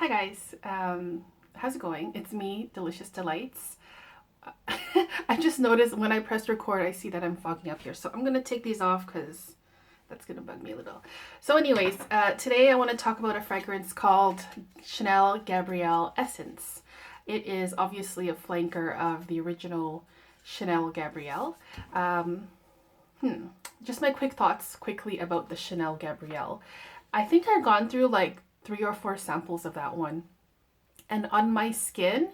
Hi guys, how's it going? It's me, Delicious Delights. I just noticed when I press record, I see that I'm fogging up here. So I'm gonna take these off because that's gonna bug me a little. So anyways, today I want to talk about a fragrance called Chanel Gabrielle Essence. It is obviously a flanker of the original Chanel Gabrielle. Um, just my quick thoughts quickly about the Chanel Gabrielle. I think I've gone through like 3 or 4 samples of that one. And on my skin,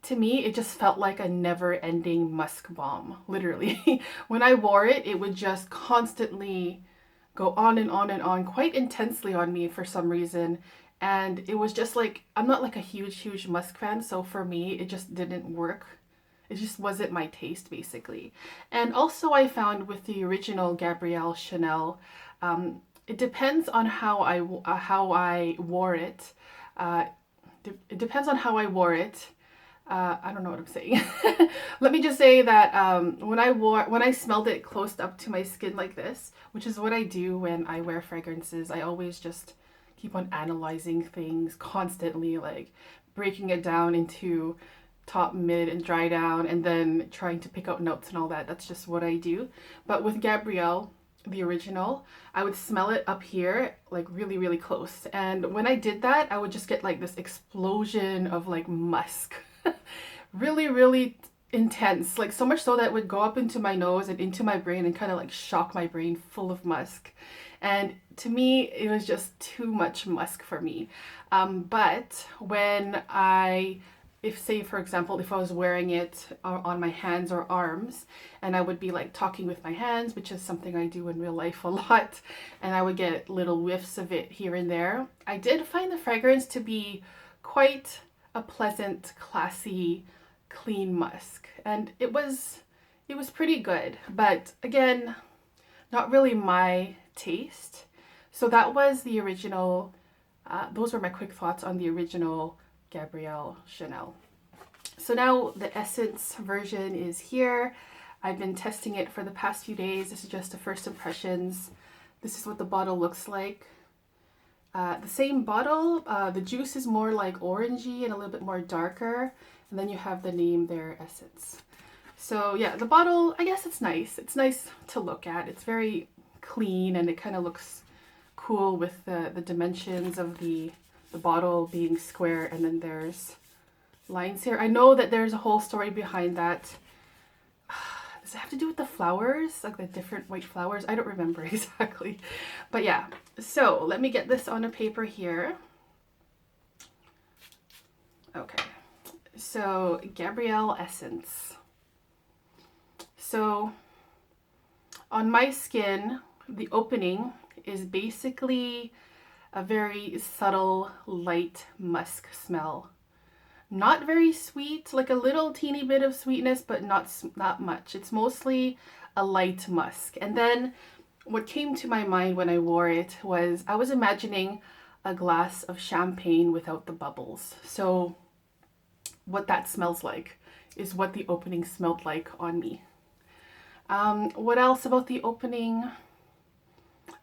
to me, it just felt like a never ending musk bomb, literally. When I wore it, it would just constantly go on and on and on, quite intensely on me for some reason. And it was just like, I'm not like a huge musk fan, so for me, it just didn't work. It just wasn't my taste, basically. And also, I found with the original Gabrielle Chanel, it depends on how I wore it. Uh, it depends on how I wore it. I don't know what I'm saying. Let me just say that when I smelled it close up to my skin like this, which is what I do when I wear fragrances, I always just keep on analyzing things constantly, like breaking it down into top, mid, and dry down, and then trying to pick out notes and all that. That's just what I do. But with Gabrielle, the original, I would smell it up here, like really close. And when I did that, I would just get like this explosion of like musk. Really intense. Like so much so that it would go up into my nose and into my brain and kind of like shock my brain full of musk. And to me, it was just too much musk for me. But when if say for example, if I was wearing it on my hands or arms and I would be like talking with my hands, which is something I do in real life a lot, and I would get little whiffs of it here and there, I did find the fragrance to be quite a pleasant, classy, clean musk. And it was pretty good, but again, not really my taste. So that was the original, those were my quick thoughts on the original Gabrielle Chanel. So now the Essence version is here. I've been testing it for the past few days. This is just the first impressions. This is what the bottle looks like. The same bottle, the juice is more like orangey and a little bit more darker. And then you have the name there, Essence. So yeah, the bottle, I guess it's nice. It's nice to look at. It's very clean and it kind of looks cool with the dimensions of the bottle being square, and then there's lines here. I know that there's a whole story behind that. Does it have to do with the flowers? Like the different white flowers? I don't remember exactly. But yeah, so let me get this on a paper here. Okay, so Gabrielle Essence. So on my skin, the opening is basically a very subtle, light musk smell. Not very sweet, like a little teeny bit of sweetness, but not much. It's mostly a light musk. And then what came to my mind when I wore it was I was imagining a glass of champagne without the bubbles. So what that smells like is what the opening smelled like on me. What else about the opening?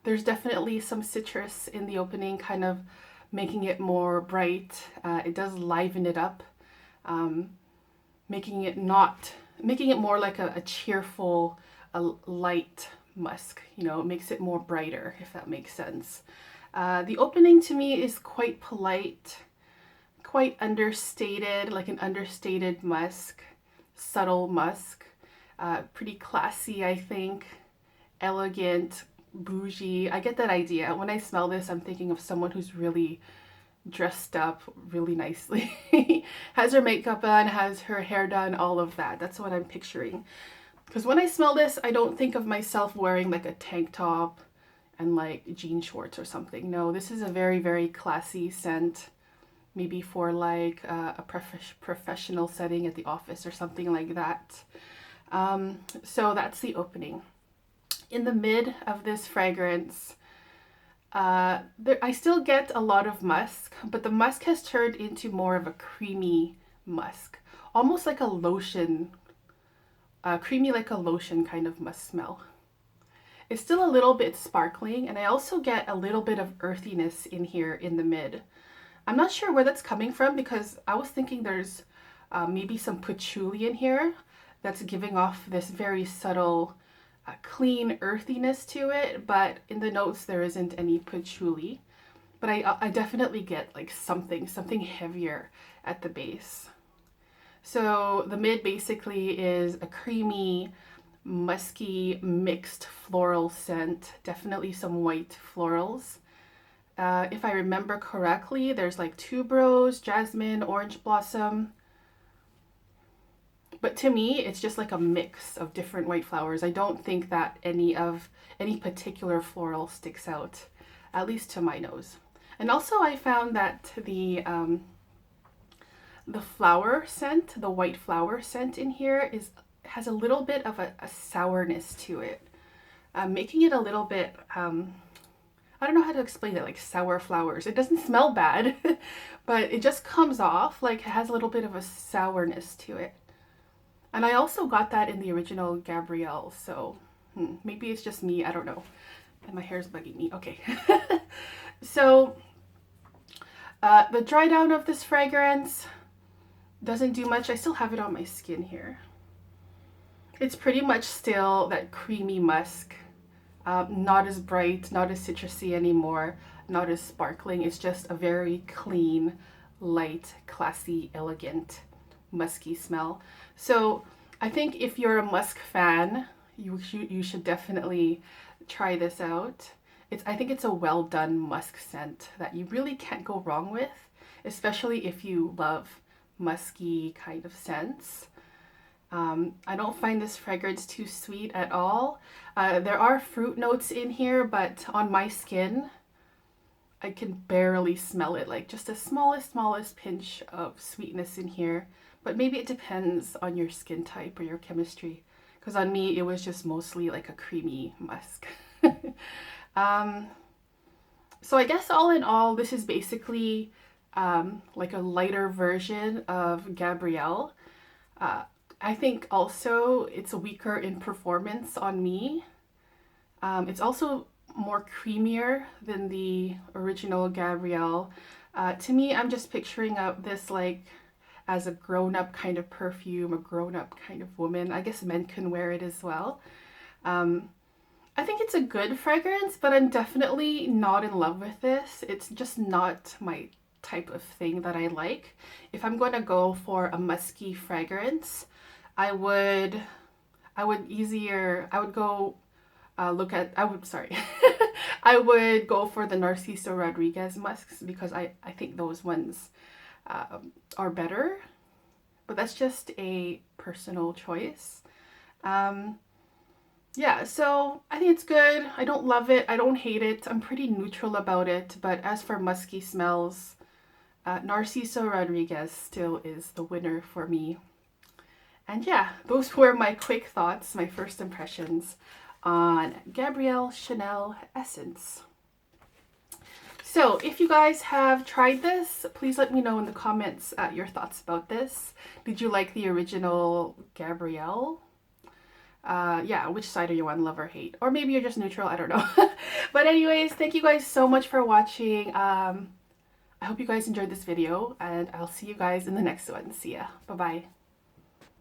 There's definitely some citrus in the opening, kind of making it more bright. It does liven it up, making it more like a cheerful, a light musk. You know, it makes it more brighter, if that makes sense. The opening to me is quite polite, quite understated, like an understated musk, subtle musk, pretty classy, I think, elegant, bougie. I get that idea. When I smell this, I'm thinking of someone who's really dressed up really nicely. Has her makeup on, has her hair done, all of that. That's what I'm picturing. Because when I smell this, I don't think of myself wearing like a tank top and like jean shorts or something. No, this is a very classy scent. Maybe for like a professional setting at the office or something like that. So that's the opening. In the mid of this fragrance, I still get a lot of musk, but the musk has turned into more of a creamy musk, almost like a lotion, creamy like a lotion kind of musk smell. It's still a little bit sparkling, and I also get a little bit of earthiness in here in the mid. I'm not sure where that's coming from because I was thinking there's maybe some patchouli in here that's giving off this very subtle clean earthiness to it, but in the notes there isn't any patchouli. But I definitely get like something heavier at the base. So the mid basically is a creamy, musky, mixed floral scent. Definitely some white florals. If I remember correctly, there's like tuberose, jasmine, orange blossom. But to me, it's just like a mix of different white flowers. I don't think that any particular floral sticks out, at least to my nose. And also I found that the flower scent, the white flower scent in here has a little bit of a sourness to it, making it a little bit, I don't know how to explain it, like sour flowers. It doesn't smell bad, but it just comes off like it has a little bit of a sourness to it. And I also got that in the original Gabrielle, so maybe it's just me, I don't know. And my hair's bugging me. Okay. So the dry down of this fragrance doesn't do much. I still have it on my skin here. It's pretty much still that creamy musk. Not as bright, not as citrusy anymore, not as sparkling. It's just a very clean, light, classy, elegant, musky smell. So I think if you're a musk fan, you should definitely try this out. I think it's a well done musk scent that you really can't go wrong with, especially if you love musky kind of scents. I don't find this fragrance too sweet at all. There are fruit notes in here, but on my skin, I can barely smell it. Like just the smallest pinch of sweetness in here. But maybe it depends on your skin type or your chemistry. Because on me, it was just mostly like a creamy musk. So I guess all in all, this is basically like a lighter version of Gabrielle. I think also it's weaker in performance on me. It's also more creamier than the original Gabrielle. To me, I'm just picturing this like as a grown-up kind of perfume, a grown-up kind of woman. I guess men can wear it as well. I think it's a good fragrance, but I'm definitely not in love with this. It's just not my type of thing that I like. If I'm going to go for a musky fragrance, I would go I would go for the Narciso Rodriguez musks because I think those ones are better, but that's just a personal choice. Yeah, so I think it's good. I don't love it. I don't hate it. I'm pretty neutral about it, but as for musky smells, Narciso Rodriguez still is the winner for me. And yeah, those were my quick thoughts, my first impressions on Gabrielle Chanel Essence. So if you guys have tried this, please let me know in the comments your thoughts about this. Did you like the original Gabrielle? Yeah, which side are you on, love or hate? Or maybe you're just neutral, I don't know. But anyways, thank you guys so much for watching. I hope you guys enjoyed this video, and I'll see you guys in the next one. See ya. Bye-bye.